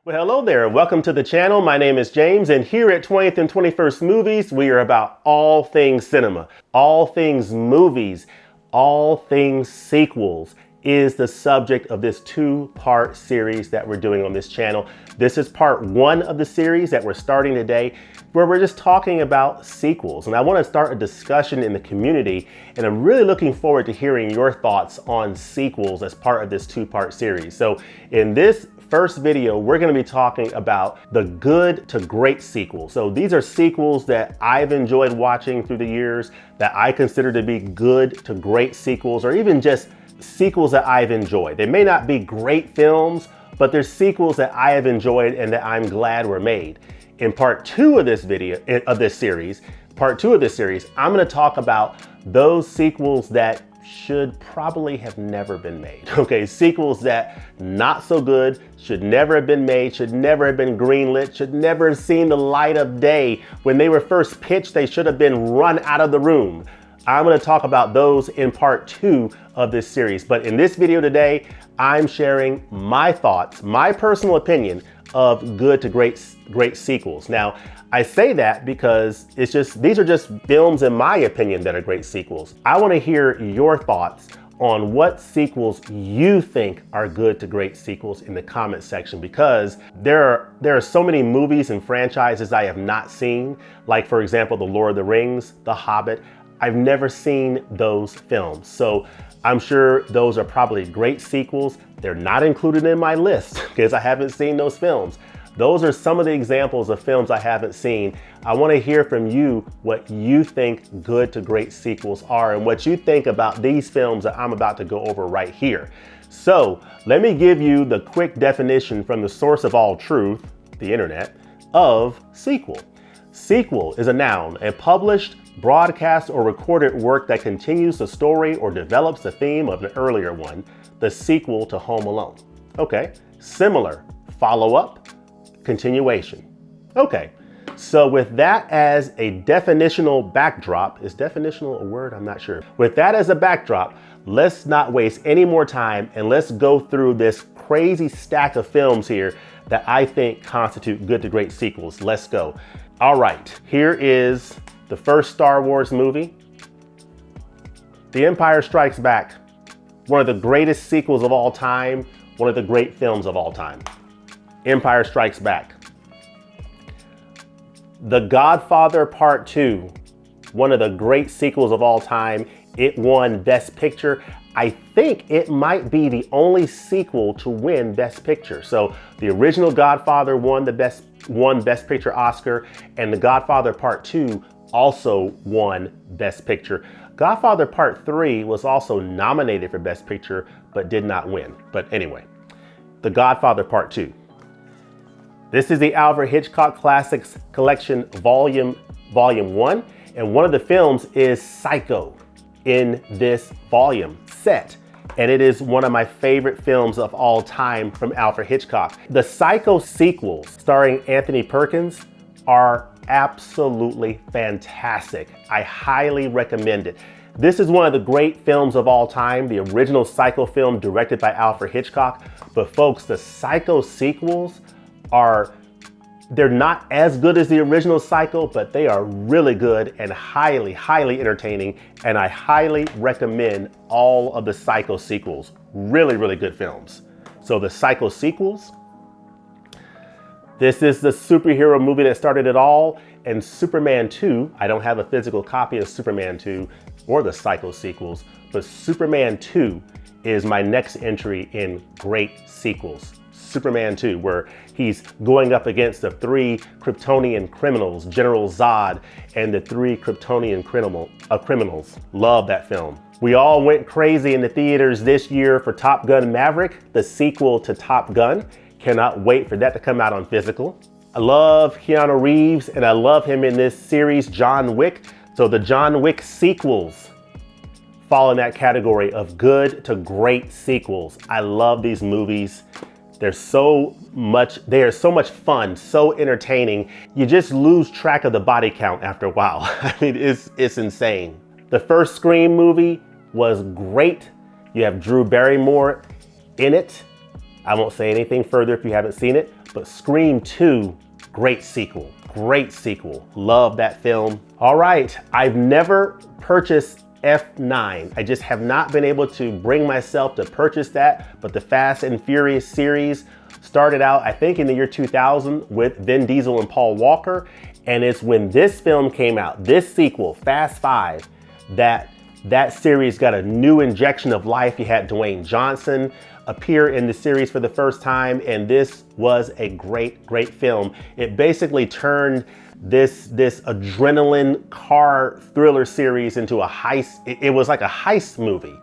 Well, hello there. Welcome to the channel. My name is James, and here at 20th and 21st Movies, we are about all things cinema, all things movies, all things sequels is the subject of this two-part series that we're doing on this channel. This is part one of the series that we're starting today, where we're just talking about sequels. And I want to start a discussion in the community, and I'm really looking forward to hearing your thoughts on sequels as part of this two-part series. So in this first video, we're going to be talking about the good to great sequels. So these are sequels that I've enjoyed watching through the years that I consider to be good to great sequels, or even just sequels that I've enjoyed. They may not be great films, but they're sequels that I have enjoyed and that I'm glad were made. In part two of this series, I'm going to talk about those sequels that should probably have never been made. Okay, sequels that not so good, should never have been made, should never have been greenlit, should never have seen the light of day. When they were first pitched, they should have been run out of the room. I'm going to talk about those in part two of this series. But in this video today, I'm sharing my thoughts, my personal opinion of good to great sequels. Now, I say that because these are just films, in my opinion, that are great sequels. I want to hear your thoughts on what sequels you think are good to great sequels in the comment section, because there are so many movies and franchises I have not seen, like, for example, The Lord of the Rings, The Hobbit. I've never seen those films. So I'm sure those are probably great sequels. They're not included in my list because I haven't seen those films. Those are some of the examples of films I haven't seen. I want to hear from you what you think good to great sequels are and what you think about these films that I'm about to go over right here. So let me give you the quick definition from the source of all truth, the internet, of sequel. Sequel is a noun, a published, broadcast, or recorded work that continues the story or develops the theme of an earlier one, the sequel to Home Alone. Okay, similar, follow-up, continuation. Okay, so with that as a definitional backdrop, is definitional a word? I'm not sure. With that as a backdrop, let's not waste any more time and let's go through this crazy stack of films here that I think constitute good to great sequels. Let's go. All right, here is the first Star Wars movie, The Empire Strikes Back. One of the greatest sequels of all time, one of the great films of all time. Empire Strikes Back. The Godfather Part 2, one of the great sequels of all time. It won Best Picture. I think it might be the only sequel to win Best Picture. So the original Godfather won Best Picture Oscar, and The Godfather Part 2 also won Best Picture. Godfather Part 3 was also nominated for Best Picture, but did not win. But anyway, The Godfather Part 2. This is the Alfred Hitchcock Classics Collection Volume 1, and one of the films is Psycho in this volume set. And it is one of my favorite films of all time from Alfred Hitchcock. The Psycho sequels starring Anthony Perkins are absolutely fantastic. I highly recommend it. This is one of the great films of all time, the original Psycho film directed by Alfred Hitchcock. But folks, the Psycho sequels they're not as good as the original Psycho, but they are really good and highly, highly entertaining. And I highly recommend all of the Psycho sequels. Really, really good films. So the Psycho sequels. This is the superhero movie that started it all. And Superman 2, I don't have a physical copy of Superman 2 or the Psycho sequels, but Superman 2 is my next entry in great sequels. Superman 2, where he's going up against the three Kryptonian criminals, General Zod and the three Kryptonian criminals. Love that film. We all went crazy in the theaters this year for Top Gun Maverick, the sequel to Top Gun. Cannot wait for that to come out on physical. I love Keanu Reeves, and I love him in this series, John Wick. So the John Wick sequels fall in that category of good to great sequels. I love these movies. They are so much fun, so entertaining. You just lose track of the body count after a while. I mean, it's insane. The first Scream movie was great. You have Drew Barrymore in it. I won't say anything further if you haven't seen it, But Scream 2, great sequel. Great sequel. Love that film. All right, I've never purchased F9. I just have not been able to bring myself to purchase that, but the Fast and Furious series started out, I think, in the year 2000 with Vin Diesel and Paul Walker, and it's when this film came out, this sequel, Fast 5, that series got a new injection of life. You had Dwayne Johnson appear in the series for the first time, and this was a great film. It basically turned this adrenaline car thriller series into a heist. It was like a heist movie,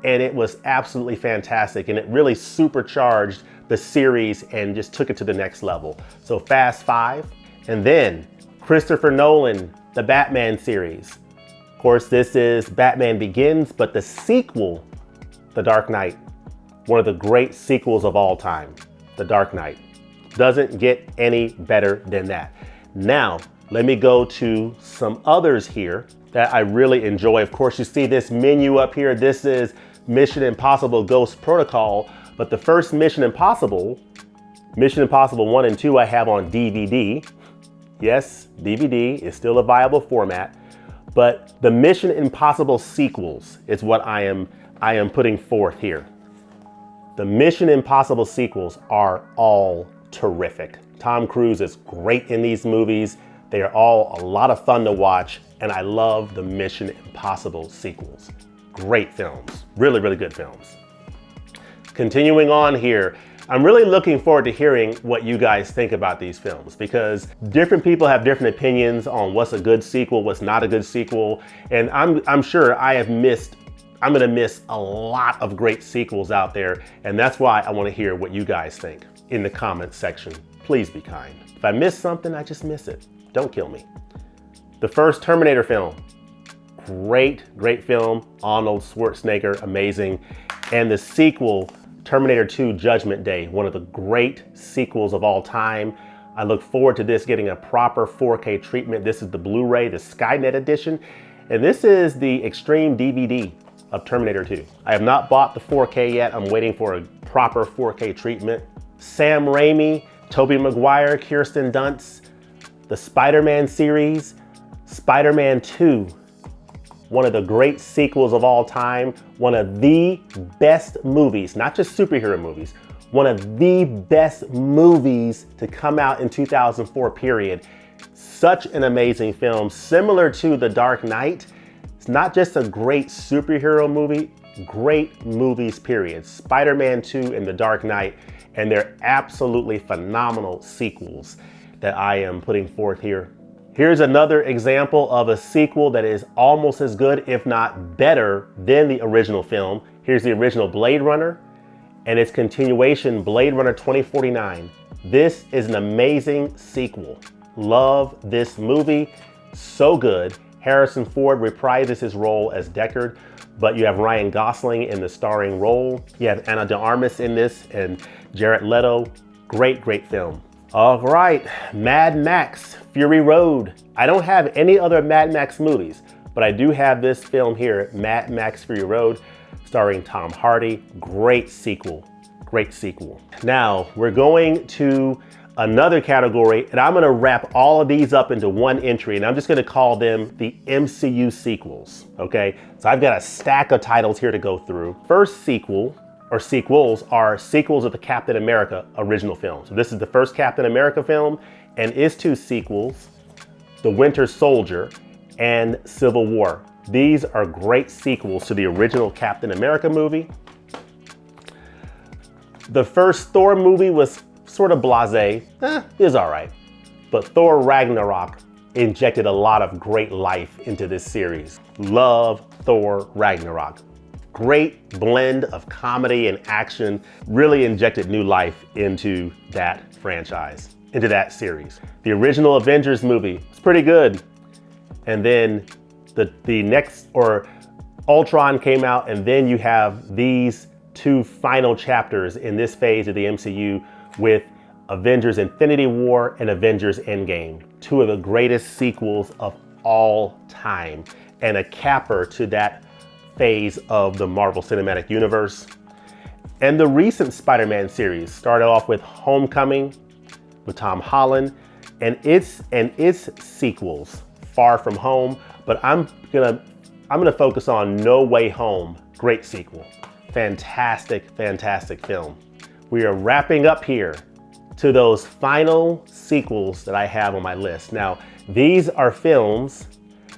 and it was absolutely fantastic, and it really supercharged the series and just took it to the next level. So Fast 5, and then Christopher Nolan, the Batman series. Of course, this is Batman Begins, but the sequel, The Dark Knight, one of the great sequels of all time, The Dark Knight. Doesn't get any better than that. Now, let me go to some others here that I really enjoy. Of course, you see this menu up here. This is Mission Impossible Ghost Protocol, but the first Mission Impossible 1 and 2, I have on DVD. Yes, DVD is still a viable format, but the Mission Impossible sequels is what I am putting forth here. The Mission Impossible sequels are all terrific. Tom Cruise is great in these movies. They are all a lot of fun to watch, and I love the Mission Impossible sequels. Great films, really good films. Continuing on here, I'm really looking forward to hearing what you guys think about these films, because different people have different opinions on what's a good sequel, what's not a good sequel, and I'm sure I'm gonna miss a lot of great sequels out there, and that's why I want to hear what you guys think in the comments section. Please be kind. If I miss something, I just miss it. Don't kill me. The first Terminator film, great film. Arnold Schwarzenegger, amazing. And the sequel, Terminator 2 Judgment Day, one of the great sequels of all time. I look forward to this getting a proper 4K treatment. This is the Blu-ray, the Skynet edition, and this is the Extreme DVD of Terminator 2. I have not bought the 4K yet. I'm waiting for a proper 4K treatment. Sam Raimi, Tobey Maguire, Kirsten Dunst, the Spider-Man series, Spider-Man 2, one of the great sequels of all time, one of the best movies, not just superhero movies, one of the best movies to come out in 2004, period. Such an amazing film, similar to The Dark Knight. It's not just a great superhero movie, great movies, period. Spider-Man 2 and The Dark Knight, and they're absolutely phenomenal sequels that I am putting forth here. Here's another example of a sequel that is almost as good, if not better, than the original film. Here's the original Blade Runner and its continuation, Blade Runner 2049. This is an amazing sequel. Love this movie, so good. Harrison Ford reprises his role as Deckard, but you have Ryan Gosling in the starring role. You have Ana de Armas in this and Jared Leto. Great film. All right, Mad Max, Fury Road. I don't have any other Mad Max movies, but I do have this film here, Mad Max Fury Road, starring Tom Hardy. Great sequel. Now, we're going to another category, and I'm gonna wrap all of these up into one entry, and I'm just gonna call them the MCU sequels, okay? So I've got a stack of titles here to go through. First sequel, or sequels, are sequels of the Captain America original film. So this is the first Captain America film, and its two sequels, The Winter Soldier and Civil War. These are great sequels to the original Captain America movie. The first Thor movie was sort of blasé, is all right. But Thor Ragnarok injected a lot of great life into this series. Love Thor Ragnarok. Great blend of comedy and action, really injected new life into that franchise, into that series. The original Avengers movie was pretty good. And then the next, or Ultron came out, and then you have these two final chapters in this phase of the MCU with Avengers Infinity War and Avengers Endgame, two of the greatest sequels of all time, and a capper to that phase of the Marvel Cinematic Universe. And the recent Spider-Man series started off with Homecoming, with Tom Holland, and its sequels, Far From Home. But I'm gonna focus on No Way Home. Great sequel. Fantastic, fantastic film. We are wrapping up here to those final sequels that I have on my list. Now, these are films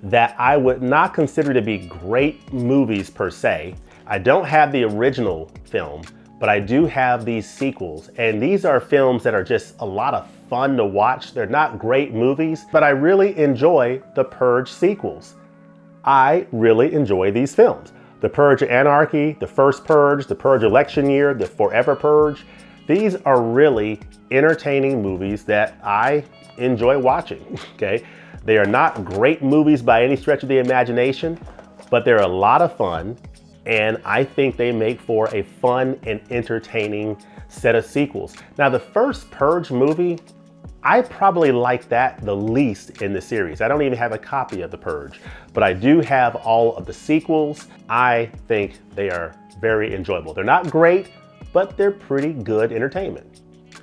that I would not consider to be great movies per se. I don't have the original film, but I do have these sequels. And these are films that are just a lot of fun to watch. They're not great movies, but I really enjoy the Purge sequels. I really enjoy these films. The Purge Anarchy, the First Purge, the Purge Election Year, the Forever Purge. These are really entertaining movies that I enjoy watching, okay? They are not great movies by any stretch of the imagination, but they're a lot of fun, and I think they make for a fun and entertaining set of sequels. Now, the first Purge movie, I probably like that the least in the series. I don't even have a copy of The Purge, but I do have all of the sequels. I think they are very enjoyable. They're not great, but they're pretty good entertainment.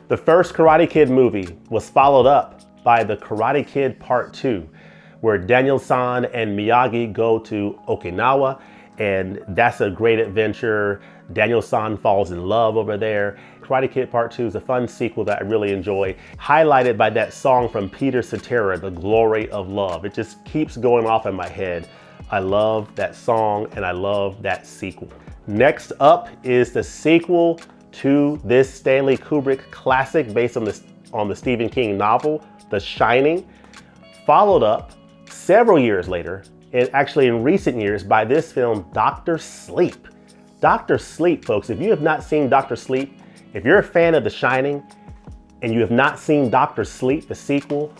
The first Karate Kid movie was followed up by The Karate Kid Part 2, where Daniel-san and Miyagi go to Okinawa, and that's a great adventure. Daniel-san falls in love over there. Karate Kid Part 2 is a fun sequel that I really enjoy, highlighted by that song from Peter Cetera, The Glory of Love. It just keeps going off in my head. I love that song and I love that sequel. Next up is the sequel to this Stanley Kubrick classic based on the Stephen King novel, The Shining, followed up several years later, and actually in recent years, by this film, Dr. Sleep. Dr. Sleep, folks, if you have not seen Dr. Sleep, if you're a fan of The Shining and you have not seen Dr. Sleep, the sequel,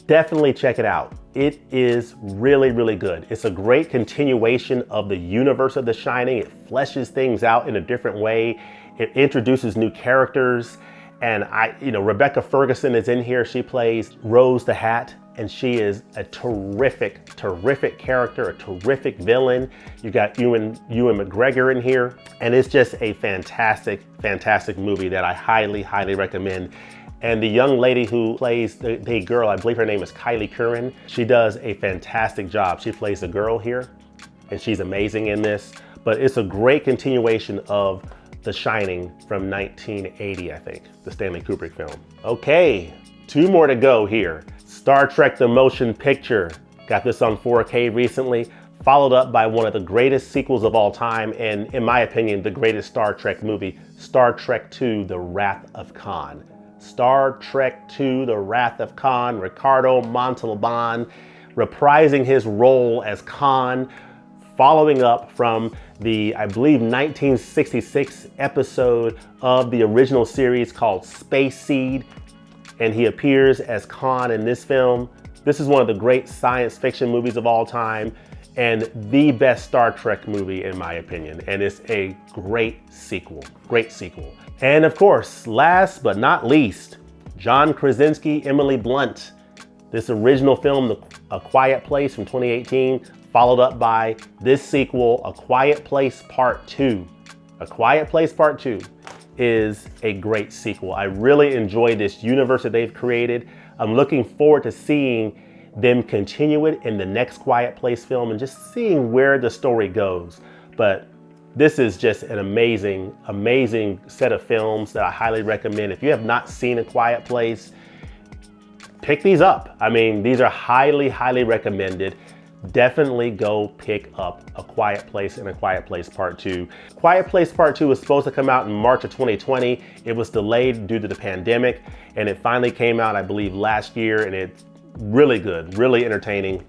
definitely check it out. It is really, really good. It's a great continuation of the universe of The Shining. It fleshes things out in a different way. It introduces new characters. And Rebecca Ferguson is in here. She plays Rose the Hat, and she is a terrific, terrific character, a terrific villain. You got Ewan McGregor in here, and it's just a fantastic, fantastic movie that I highly, highly recommend. And the young lady who plays the girl, I believe her name is Kylie Curran, she does a fantastic job. She plays the girl here, and she's amazing in this. But it's a great continuation of The Shining from 1980, I think, the Stanley Kubrick film. Okay, 2 more to go here. Star Trek The Motion Picture. Got this on 4K recently, followed up by one of the greatest sequels of all time, and in my opinion, the greatest Star Trek movie, Star Trek II, The Wrath of Khan. Star Trek II, The Wrath of Khan, Ricardo Montalban reprising his role as Khan, following up from the, I believe, 1966 episode of the original series called Space Seed, and he appears as Khan in this film. This is one of the great science fiction movies of all time, and the best Star Trek movie in my opinion, and it's a great sequel, great sequel. And of course, last but not least, John Krasinski, Emily Blunt. This original film, A Quiet Place from 2018, followed up by this sequel, A Quiet Place Part 2. A Quiet Place Part 2 is a great sequel. I really enjoy this universe that they've created. I'm looking forward to seeing them continue it in the next Quiet Place film and just seeing where the story goes. But this is just an amazing, amazing set of films that I highly recommend. If you have not seen A Quiet Place, pick these up. I mean, these are highly, highly recommended. Definitely go pick up A Quiet Place and A Quiet Place Part 2. Quiet Place Part 2 was supposed to come out in March of 2020. It was delayed due to the pandemic, and it finally came out, I believe, last year, and it's really good, really entertaining,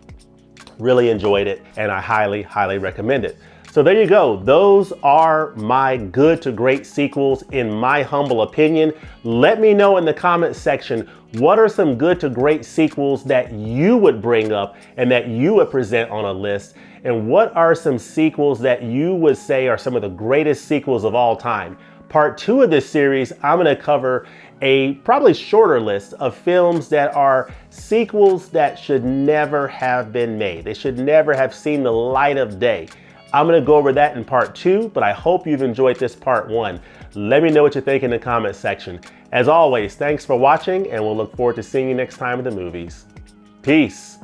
really enjoyed it, and I highly, highly recommend it. So there you go. Those are my good to great sequels in my humble opinion. Let me know in the comment section, what are some good to great sequels that you would bring up and that you would present on a list? And what are some sequels that you would say are some of the greatest sequels of all time? Part 2 of this series, I'm gonna cover a probably shorter list of films that are sequels that should never have been made. They should never have seen the light of day. I'm gonna go over that in part 2, but I hope you've enjoyed this part 1. Let me know what you think in the comment section. As always, thanks for watching, and we'll look forward to seeing you next time in the movies. Peace.